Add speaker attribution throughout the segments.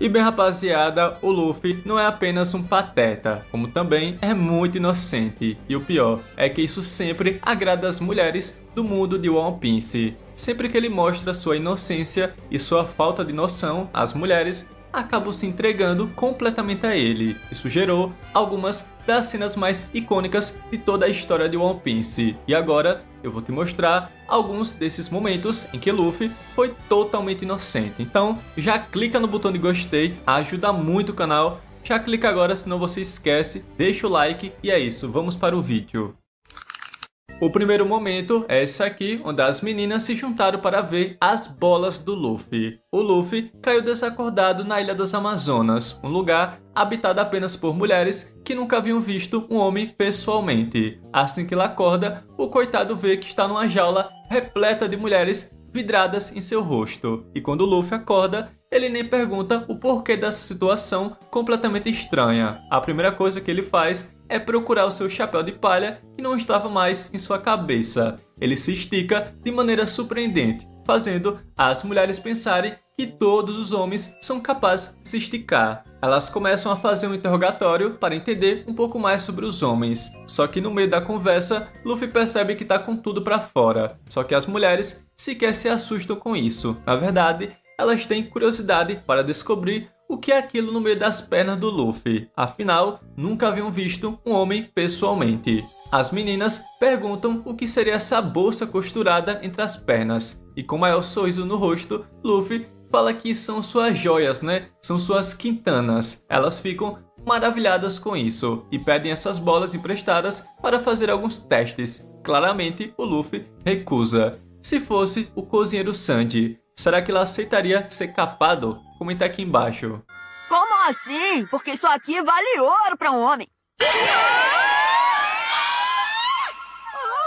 Speaker 1: E bem, rapaziada, o Luffy não é apenas um pateta, como também é muito inocente. E o pior é que isso sempre agrada as mulheres do mundo de One Piece. Sempre que ele mostra sua inocência e sua falta de noção, as mulheres acabam se entregando completamente a ele. Isso gerou algumas das cenas mais icônicas de toda a história de One Piece. E agora eu vou te mostrar alguns desses momentos em que Luffy foi totalmente inocente. Então já clica no botão de gostei, ajuda muito o canal. Já clica agora, senão você esquece, deixa o like e é isso, vamos para o vídeo. O primeiro momento é esse aqui, onde as meninas se juntaram para ver as bolas do Luffy. O Luffy caiu desacordado na Ilha das Amazonas, um lugar habitado apenas por mulheres que nunca haviam visto um homem pessoalmente. Assim que ele acorda, o coitado vê que está numa jaula repleta de mulheres vidradas em seu rosto. E quando o Luffy acorda, ele nem pergunta o porquê dessa situação completamente estranha. A primeira coisa que ele faz é procurar o seu chapéu de palha que não estava mais em sua cabeça. Ele se estica de maneira surpreendente, fazendo as mulheres pensarem que todos os homens são capazes de se esticar. Elas começam a fazer um interrogatório para entender um pouco mais sobre os homens. Só que no meio da conversa, Luffy percebe que está com tudo para fora. Só que as mulheres sequer se assustam com isso. Na verdade, elas têm curiosidade para descobrir o que é aquilo no meio das pernas do Luffy. Afinal, nunca haviam visto um homem pessoalmente. As meninas perguntam o que seria essa bolsa costurada entre as pernas. E com maior sorriso no rosto, Luffy fala que são suas joias, né? São suas quintanas. Elas ficam maravilhadas com isso e pedem essas bolas emprestadas para fazer alguns testes. Claramente, o Luffy recusa. Se fosse o cozinheiro Sandy, será que ele aceitaria ser capado? Comenta aqui embaixo.
Speaker 2: Como assim? Porque isso aqui vale ouro pra um homem.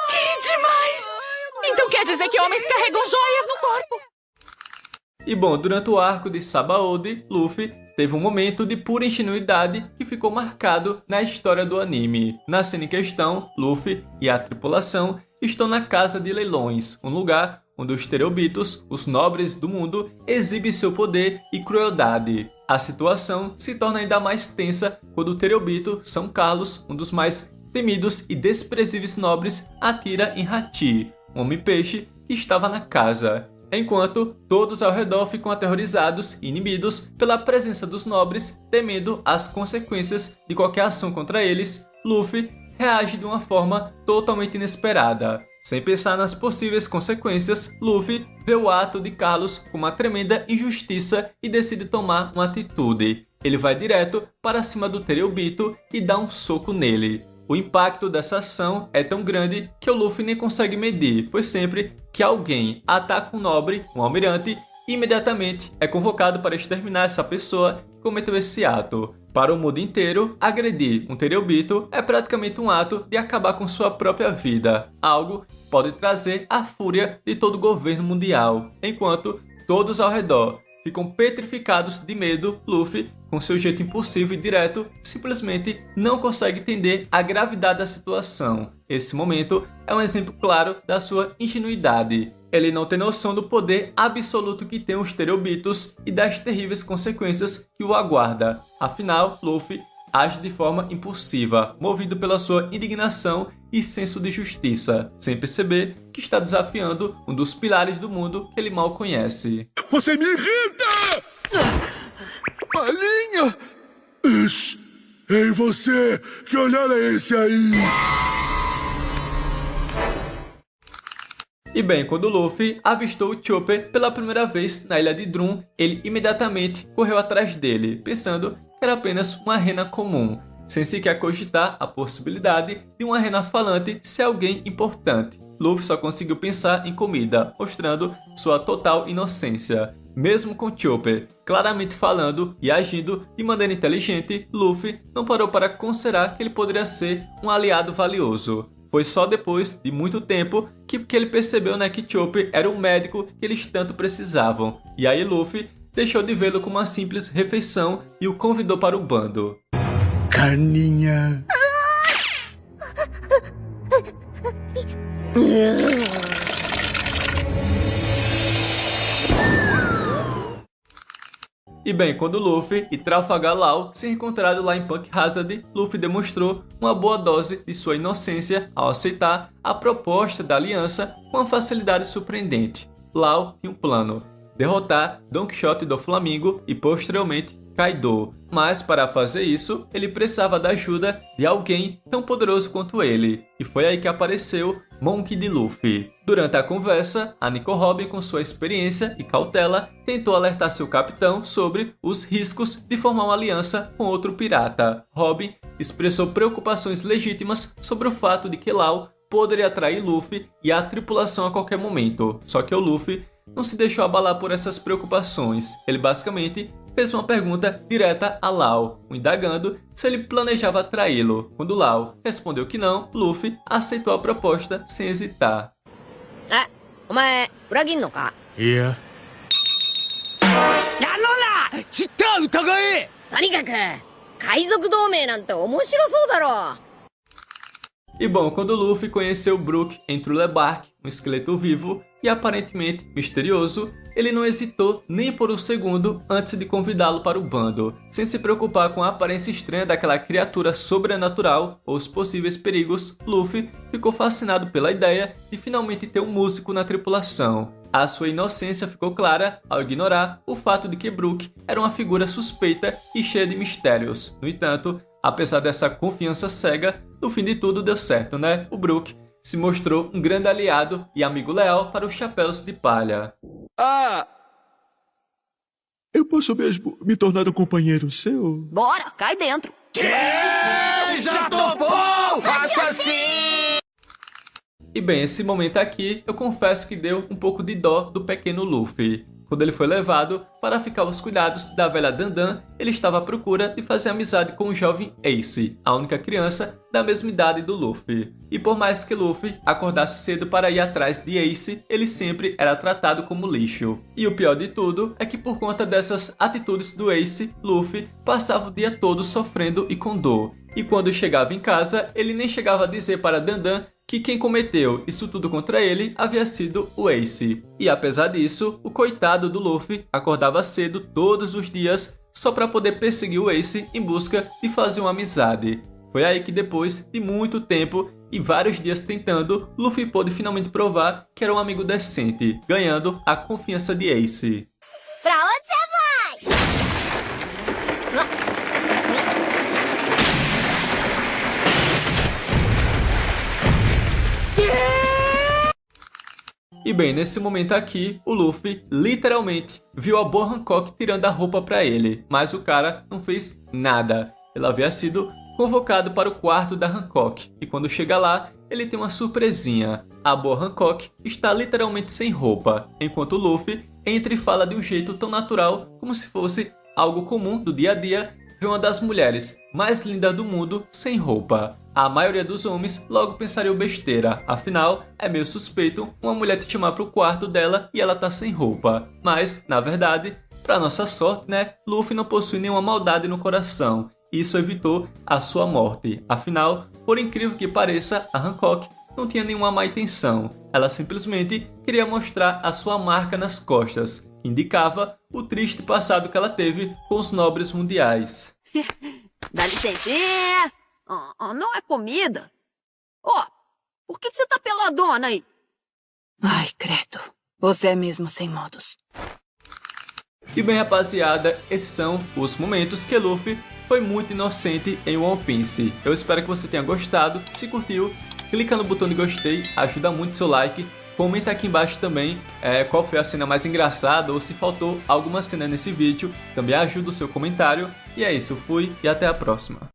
Speaker 3: Que demais! Então quer dizer que homens carregam joias no corpo?
Speaker 1: E bom, durante o arco de Sabaody, Luffy teve um momento de pura ingenuidade que ficou marcado na história do anime. Na cena em questão, Luffy e a tripulação estão na casa de leilões, um lugar onde os Tereobitos, os nobres do mundo, exibem seu poder e crueldade. A situação se torna ainda mais tensa quando o Tereobito São Carlos, um dos mais temidos e desprezíveis nobres, atira em Hachi, um homem-peixe que estava na casa. Enquanto todos ao redor ficam aterrorizados e inibidos pela presença dos nobres, temendo as consequências de qualquer ação contra eles, Luffy reage de uma forma totalmente inesperada. Sem pensar nas possíveis consequências, Luffy vê o ato de Carlos como uma tremenda injustiça e decide tomar uma atitude. Ele vai direto para cima do Tereobito e dá um soco nele. O impacto dessa ação é tão grande que o Luffy nem consegue medir, pois sempre que alguém ataca um nobre, um almirante, imediatamente é convocado para exterminar essa pessoa que cometeu esse ato. Para o mundo inteiro, agredir um Tereobito é praticamente um ato de acabar com sua própria vida. Algo pode trazer a fúria de todo o governo mundial. Enquanto todos ao redor ficam petrificados de medo, Luffy, com seu jeito impulsivo e direto, simplesmente não consegue entender a gravidade da situação. Esse momento é um exemplo claro da sua ingenuidade. Ele não tem noção do poder absoluto que tem os Tereobitos e das terríveis consequências que o aguarda. Afinal, Luffy age de forma impulsiva, movido pela sua indignação e senso de justiça, sem perceber que está desafiando um dos pilares do mundo que ele mal conhece.
Speaker 4: Você me irrita! Palhinha! Ei, você! Que olhar é esse aí?
Speaker 1: E bem, quando Luffy avistou o Chopper pela primeira vez na ilha de Drum, ele imediatamente correu atrás dele, pensando que era apenas uma rena comum, sem sequer cogitar a possibilidade de uma rena falante ser alguém importante. Luffy só conseguiu pensar em comida, mostrando sua total inocência. Mesmo com Chopper claramente falando e agindo de maneira inteligente, Luffy não parou para considerar que ele poderia ser um aliado valioso. Foi só depois de muito tempo que ele percebeu, né, que Chopper era o médico que eles tanto precisavam. E aí Luffy deixou de vê-lo como uma simples refeição e o convidou para o bando.
Speaker 4: Carninha.
Speaker 1: E bem, quando Luffy e Trafalgar Law se encontraram lá em Punk Hazard, Luffy demonstrou uma boa dose de sua inocência ao aceitar a proposta da aliança com uma facilidade surpreendente. Law tinha um plano: derrotar Don Quixote do Flamingo e posteriormente Kaido, mas para fazer isso, ele precisava da ajuda de alguém tão poderoso quanto ele, e foi aí que apareceu Monkey D. Luffy. Durante a conversa, a Nico Robin, com sua experiência e cautela, tentou alertar seu capitão sobre os riscos de formar uma aliança com outro pirata. Robin expressou preocupações legítimas sobre o fato de que Law poderia atrair Luffy e a tripulação a qualquer momento, só que o Luffy não se deixou abalar por essas preocupações. Ele basicamente fez uma pergunta direta a Law, indagando se ele planejava atraí-lo. Quando Law respondeu que não, Luffy aceitou a proposta sem hesitar.
Speaker 5: お前裏切んのか？
Speaker 4: いや。
Speaker 2: やのな
Speaker 4: 知った疑え。
Speaker 5: とにかく海賊同盟なんて面白そうだろ。
Speaker 1: E bom, quando Luffy conheceu Brook em Trulebark, um esqueleto vivo e aparentemente misterioso, ele não hesitou nem por um segundo antes de convidá-lo para o bando. Sem se preocupar com a aparência estranha daquela criatura sobrenatural ou os possíveis perigos, Luffy ficou fascinado pela ideia de finalmente ter um músico na tripulação. A sua inocência ficou clara ao ignorar o fato de que Brook era uma figura suspeita e cheia de mistérios. No entanto, apesar dessa confiança cega, no fim de tudo deu certo, né? O Brook se mostrou um grande aliado e amigo leal para os Chapéus de Palha.
Speaker 4: Ah! Eu posso mesmo me tornar um companheiro seu?
Speaker 2: Bora, cai dentro.
Speaker 4: Já topou! Faça assim!
Speaker 1: E bem, esse momento aqui, eu confesso que deu um pouco de dó do pequeno Luffy. Quando ele foi levado para ficar aos cuidados da velha Dandan, ele estava à procura de fazer amizade com o jovem Ace, a única criança da mesma idade do Luffy. E por mais que Luffy acordasse cedo para ir atrás de Ace, ele sempre era tratado como lixo. E o pior de tudo é que por conta dessas atitudes do Ace, Luffy passava o dia todo sofrendo e com dor. E quando chegava em casa, ele nem chegava a dizer para Dandan que quem cometeu isso tudo contra ele havia sido o Ace. E apesar disso, o coitado do Luffy acordava cedo todos os dias só para poder perseguir o Ace em busca de fazer uma amizade. Foi aí que depois de muito tempo e vários dias tentando, Luffy pôde finalmente provar que era um amigo decente, ganhando a confiança de Ace.
Speaker 2: Pra onde você vai?
Speaker 1: E bem, nesse momento aqui, o Luffy literalmente viu a boa Hancock tirando a roupa pra ele, mas o cara não fez nada. Ele havia sido convocado para o quarto da Hancock, e quando chega lá, ele tem uma surpresinha. A boa Hancock está literalmente sem roupa, enquanto o Luffy entra e fala de um jeito tão natural como se fosse algo comum do dia a dia ver uma das mulheres mais lindas do mundo sem roupa. A maioria dos homens logo pensaria besteira, afinal, é meio suspeito uma mulher te chamar para o quarto dela e ela tá sem roupa. Mas, na verdade, para nossa sorte, né, Luffy não possui nenhuma maldade no coração. Isso evitou a sua morte. Afinal, por incrível que pareça, a Hancock não tinha nenhuma má intenção. Ela simplesmente queria mostrar a sua marca nas costas, que indicava o triste passado que ela teve com os nobres mundiais.
Speaker 2: Dá licencinha. Não é comida. Por que você tá peladona aí?
Speaker 3: Ai, credo. Você é mesmo sem modos.
Speaker 1: E bem, rapaziada, esses são os momentos que Luffy foi muito inocente em One Piece. Eu espero que você tenha gostado. Se curtiu, clica no botão de gostei, ajuda muito o seu like. Comenta aqui embaixo também qual foi a cena mais engraçada ou se faltou alguma cena nesse vídeo. Também ajuda o seu comentário. E é isso, fui e até a próxima.